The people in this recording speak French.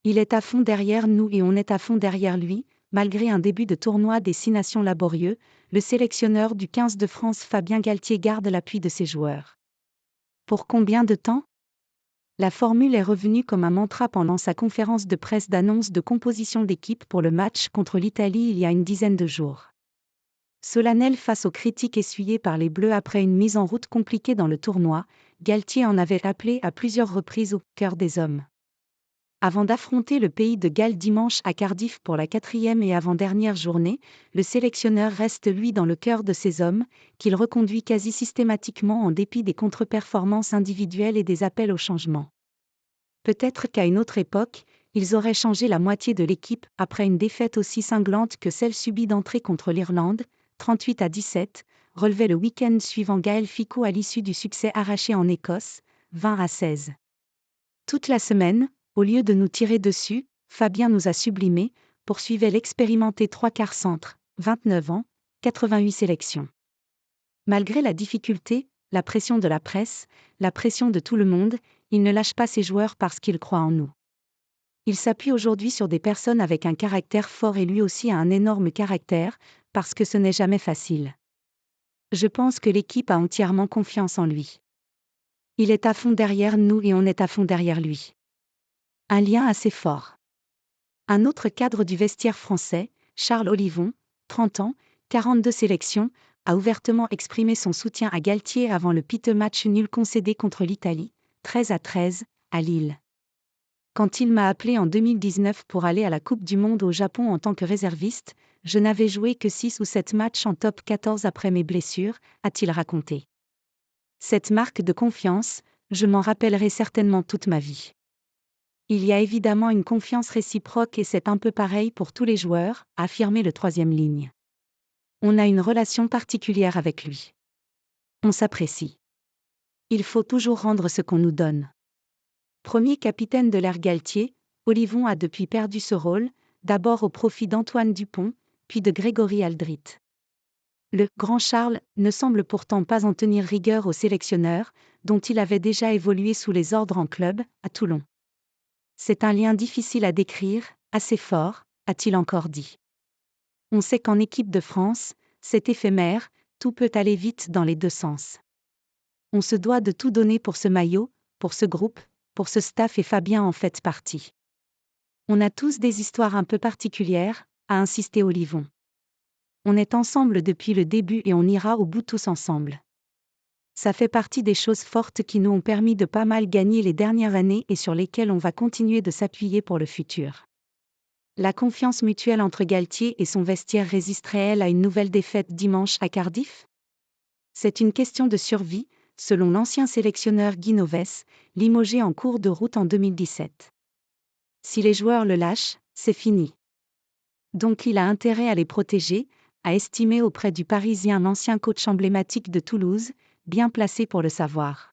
Il est à fond derrière nous et on est à fond derrière lui. Malgré un début de tournoi des 6 nations laborieux, le sélectionneur du 15 de France Fabien Galthié garde l'appui de ses joueurs. Pour combien de temps ? La formule est revenue comme un mantra pendant sa conférence de presse d'annonce de composition d'équipe pour le match contre l'Italie il y a une dizaine de jours. Solennel face aux critiques essuyées par les Bleus après une mise en route compliquée dans le tournoi, Galthié en avait appelé à plusieurs reprises au cœur des hommes. Avant d'affronter le pays de Galles dimanche à Cardiff pour la 4e et avant-dernière journée, le sélectionneur reste lui dans le cœur de ces hommes, qu'il reconduit quasi systématiquement en dépit des contre-performances individuelles et des appels au changement. Peut-être qu'à une autre époque, ils auraient changé la moitié de l'équipe après une défaite aussi cinglante que celle subie d'entrée contre l'Irlande, 38-17, relevait le week-end suivant Gaël Fickou à l'issue du succès arraché en Écosse, 20-16. Toute la semaine, au lieu de nous tirer dessus, Fabien nous a sublimés, poursuivait l'expérimenté 3/4 centre, 29 ans, 88 sélections. Malgré la difficulté, la pression de la presse, la pression de tout le monde, il ne lâche pas ses joueurs parce qu'il croit en nous. Il s'appuie aujourd'hui sur des personnes avec un caractère fort et lui aussi a un énorme caractère, parce que ce n'est jamais facile. Je pense que l'équipe a entièrement confiance en lui. Il est à fond derrière nous et on est à fond derrière lui. Un lien assez fort. Un autre cadre du vestiaire français, Charles Olivon, 30 ans, 42 sélections, a ouvertement exprimé son soutien à Galthié avant le piteux match nul concédé contre l'Italie, 13-13, à Lille. Quand il m'a appelé en 2019 pour aller à la Coupe du Monde au Japon en tant que réserviste, je n'avais joué que 6 ou 7 matchs en top 14 après mes blessures, a-t-il raconté. Cette marque de confiance, je m'en rappellerai certainement toute ma vie. Il y a évidemment une confiance réciproque et c'est un peu pareil pour tous les joueurs, a affirmé le 3e ligne. On a une relation particulière avec lui. On s'apprécie. Il faut toujours rendre ce qu'on nous donne. Premier capitaine de l'ère Galthié, Olivon a depuis perdu ce rôle, d'abord au profit d'Antoine Dupont, puis de Grégory Aldrit. Le « Grand Charles » ne semble pourtant pas en tenir rigueur au sélectionneur, dont il avait déjà évolué sous les ordres en club, à Toulon. C'est un lien difficile à décrire, assez fort, a-t-il encore dit. On sait qu'en équipe de France, c'est éphémère, tout peut aller vite dans les deux sens. On se doit de tout donner pour ce maillot, pour ce groupe, pour ce staff et Fabien en fait partie. On a tous des histoires un peu particulières, a insisté Olivon. On est ensemble depuis le début et on ira au bout tous ensemble. Ça fait partie des choses fortes qui nous ont permis de pas mal gagner les dernières années et sur lesquelles on va continuer de s'appuyer pour le futur. La confiance mutuelle entre Galthié et son vestiaire résisterait-elle à une nouvelle défaite dimanche à Cardiff ? C'est une question de survie, selon l'ancien sélectionneur Guy Novès, limogé en cours de route en 2017. Si les joueurs le lâchent, c'est fini. Donc il a intérêt à les protéger, a estimé auprès du Parisien l'ancien coach emblématique de Toulouse, bien placé pour le savoir.